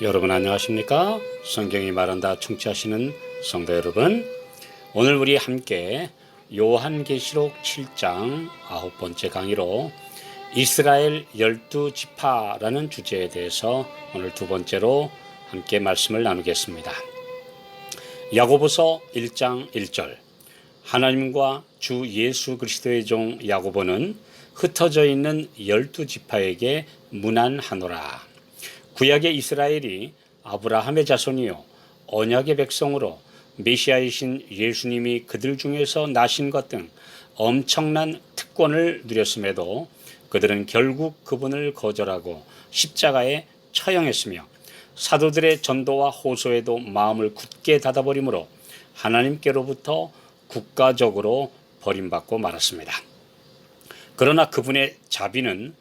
여러분 안녕하십니까? 성경이 말한다 청취하시는 성도 여러분, 오늘 우리 함께 요한계시록 7장 9번째 강의로 이스라엘 12지파라는 주제에 대해서 오늘 두 번째로 함께 말씀을 나누겠습니다. 야고보서 1장 1절, 하나님과 주 예수 그리스도의 종 야고보는 흩어져 있는 12지파에게 문안하노라. 구약의 이스라엘이 아브라함의 자손이요 언약의 백성으로 메시아이신 예수님이 그들 중에서 나신 것 등 엄청난 특권을 누렸음에도 그들은 결국 그분을 거절하고 십자가에 처형했으며 사도들의 전도와 호소에도 마음을 굳게 닫아버리므로 하나님께로부터 국가적으로 버림받고 말았습니다. 그러나 그분의 자비는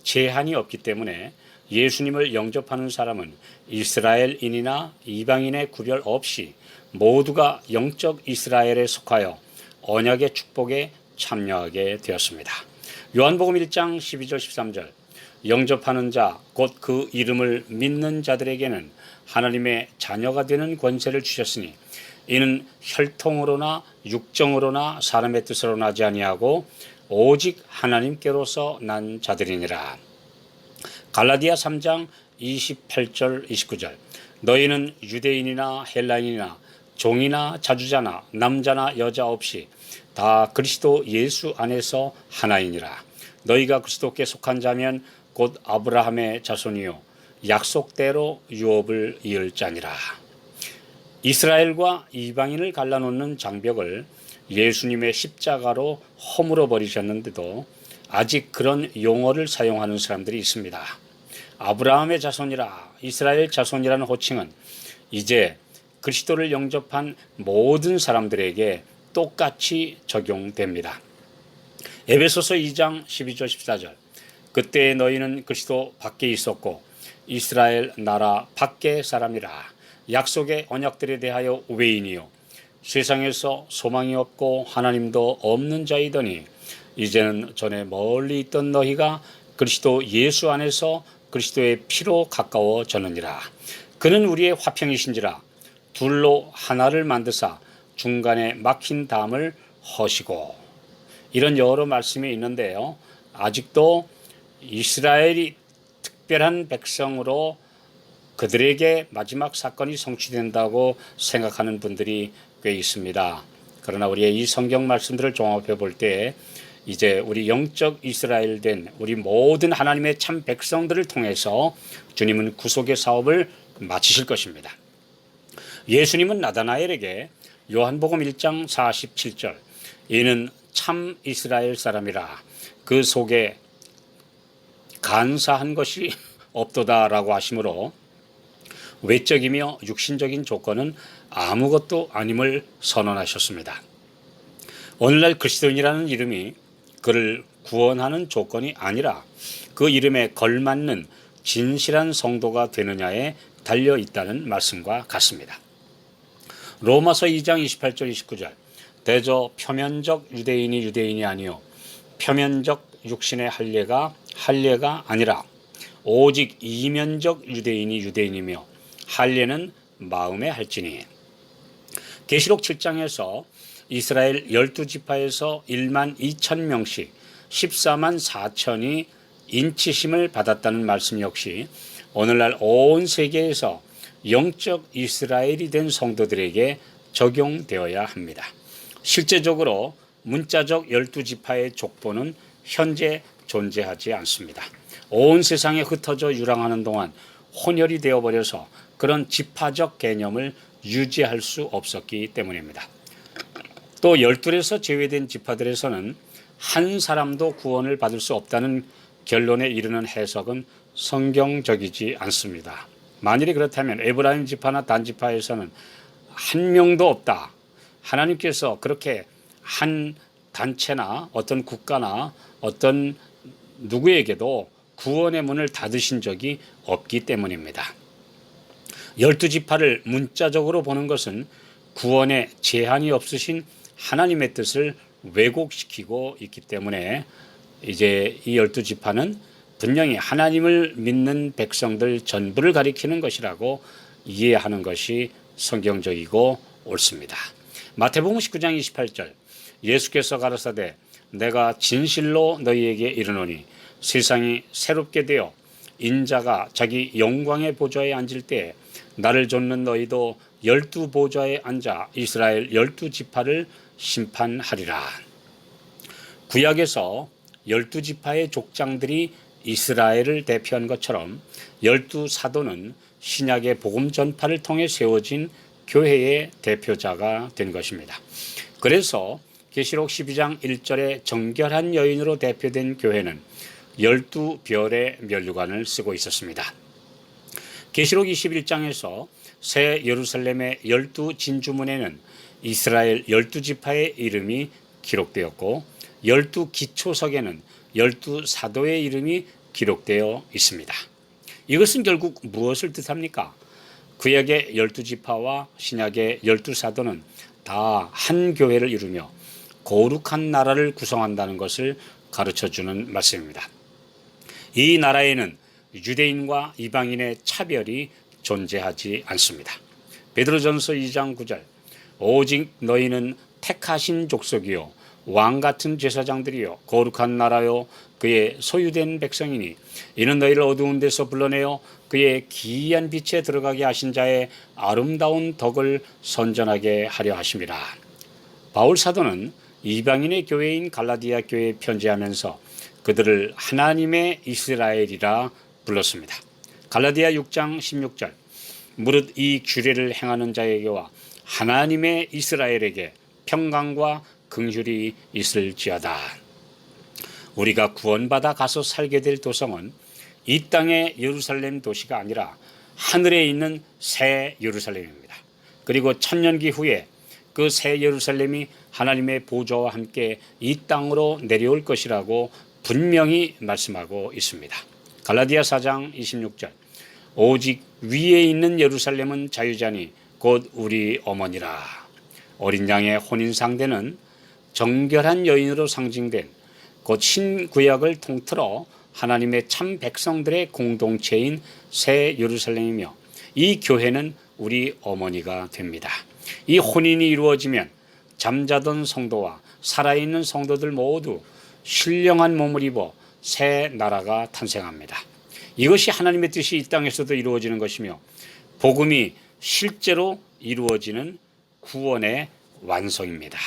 제한이 없기 때문에 예수님을 영접하는 사람은 이스라엘인이나 이방인의 구별 없이 모두가 영적 이스라엘에 속하여 언약의 축복에 참여하게 되었습니다. 요한복음 1장 12절 13절, 영접하는 자 곧 그 이름을 믿는 자들에게는 하나님의 자녀가 되는 권세를 주셨으니 이는 혈통으로나 육정으로나 사람의 뜻으로 나지 아니하고 오직 하나님께로서 난 자들이니라. 갈라디아 3장 28절 29절, 너희는 유대인이나 헬라인이나 종이나 자주자나 남자나 여자 없이 다 그리스도 예수 안에서 하나이니라. 너희가 그리스도께 속한 자면 곧 아브라함의 자손이요 약속대로 유업을 이을 자니라. 이스라엘과 이방인을 갈라놓는 장벽을 예수님의 십자가로 허물어 버리셨는데도 아직 그런 용어를 사용하는 사람들이 있습니다. 아브라함의 자손이라, 이스라엘 자손이라는 호칭은 이제 그리스도를 영접한 모든 사람들에게 똑같이 적용됩니다. 에베소서 2장 12절 14절, 그때 너희는 그리스도 밖에 있었고 이스라엘 나라 밖의 사람이라. 약속의 언약들에 대하여 외인이요 세상에서 소망이 없고 하나님도 없는 자이더니 이제는 전에 멀리 있던 너희가 그리스도 예수 안에서 그리스도의 피로 가까워졌느니라. 그는 우리의 화평이신지라 둘로 하나를 만드사 중간에 막힌 담을 허시고. 이런 여러 말씀이 있는데요, 아직도 이스라엘이 특별한 백성으로 그들에게 마지막 사건이 성취된다고 생각하는 분들이 꽤 있습니다. 그러나 우리의 이 성경 말씀들을 종합해 볼 때 이제 우리 영적 이스라엘 된 우리 모든 하나님의 참 백성들을 통해서 주님은 구속의 사업을 마치실 것입니다. 예수님은 나다나엘에게 요한복음 1장 47절, 이는 참 이스라엘 사람이라 그 속에 간사한 것이 없도다라고 하시므로 외적이며 육신적인 조건은 아무것도 아님을 선언하셨습니다. 오늘날 그리스도인이라는 이름이 그를 구원하는 조건이 아니라 그 이름에 걸맞는 진실한 성도가 되느냐에 달려 있다는 말씀과 같습니다. 로마서 2장 28절 29절, 대저 표면적 유대인이 유대인이 아니요 표면적 육신의 할례가 아니라 오직 이면적 유대인이 유대인이며 할례는 마음에 할지니. 계시록 7장에서 이스라엘 12지파에서 1만 2천 명씩 14만 4천이 인치심을 받았다는 말씀 역시 오늘날 온 세계에서 영적 이스라엘이 된 성도들에게 적용되어야 합니다. 실제적으로 문자적 12지파의 족보는 현재 존재하지 않습니다. 온 세상에 흩어져 유랑하는 동안 혼혈이 되어버려서 그런 지파적 개념을 유지할 수 없었기 때문입니다. 또 12에서 제외된 지파들에서는 한 사람도 구원을 받을 수 없다는 결론에 이르는 해석은 성경적이지 않습니다. 만일이 그렇다면 에브라임 지파나 단 지파에서는 한 명도 없다. 하나님께서 그렇게 한 단체나 어떤 국가나 어떤 누구에게도 구원의 문을 닫으신 적이 없기 때문입니다. 12지파를 문자적으로 보는 것은 구원에 제한이 없으신 하나님의 뜻을 왜곡시키고 있기 때문에 이제 이 12지파는 분명히 하나님을 믿는 백성들 전부를 가리키는 것이라고 이해하는 것이 성경적이고 옳습니다. 마태복음 19장 28절 예수께서 가라사대 내가 진실로 너희에게 이르노니 세상이 새롭게 되어 인자가 자기 영광의 보좌에 앉을 때 나를 좇는 너희도 12 보좌에 앉아 이스라엘 12지파를 심판하리라. 구약에서 12지파의 족장들이 이스라엘을 대표한 것처럼 12사도는 신약의 복음 전파를 통해 세워진 교회의 대표자가 된 것입니다. 그래서 계시록 12장 1절에 정결한 여인으로 대표된 교회는 12별의 면류관을 쓰고 있었습니다. 계시록 21장에서 새 예루살렘의 12진주문에는 이스라엘 12지파의 이름이 기록되었고 12기초석에는 12사도의 이름이 기록되어 있습니다. 이것은 결국 무엇을 뜻합니까? 구약의 12지파와 신약의 12사도는 다 한 교회를 이루며 거룩한 나라를 구성한다는 것을 가르쳐주는 말씀입니다. 이 나라에는 유대인과 이방인의 차별이 존재하지 않습니다. 베드로전서 2장 9절 오직 너희는 택하신 족속이요 왕같은 제사장들이요 거룩한 나라요 그의 소유된 백성이니 이는 너희를 어두운 데서 불러내어 그의 기이한 빛에 들어가게 하신 자의 아름다운 덕을 선전하게 하려 하심이라. 바울 사도는 이방인의 교회인 갈라디아 교회에 편지하면서 그들을 하나님의 이스라엘이라 불렀습니다. 갈라디아 6장 16절 무릇 이 규례를 행하는 자에게와 하나님의 이스라엘에게 평강과 긍휼이 있을지어다. 우리가 구원받아 가서 살게 될 도성은 이 땅의 예루살렘 도시가 아니라 하늘에 있는 새 예루살렘입니다. 그리고 천년기 후에 그 새 예루살렘이 하나님의 보좌와 함께 이 땅으로 내려올 것이라고 분명히 말씀하고 있습니다. 갈라디아 4장 26절 오직 위에 있는 예루살렘은 자유자니 곧 우리 어머니라. 어린 양의 혼인 상대는 정결한 여인으로 상징된 곧 신구약을 통틀어 하나님의 참 백성들의 공동체인 새 예루살렘이며 이 교회는 우리 어머니가 됩니다. 이 혼인이 이루어지면 잠자던 성도와 살아있는 성도들 모두 신령한 몸을 입어 새 나라가 탄생합니다. 이것이 하나님의 뜻이 이 땅에서도 이루어지는 것이며 복음이 실제로 이루어지는 구원의 완성입니다.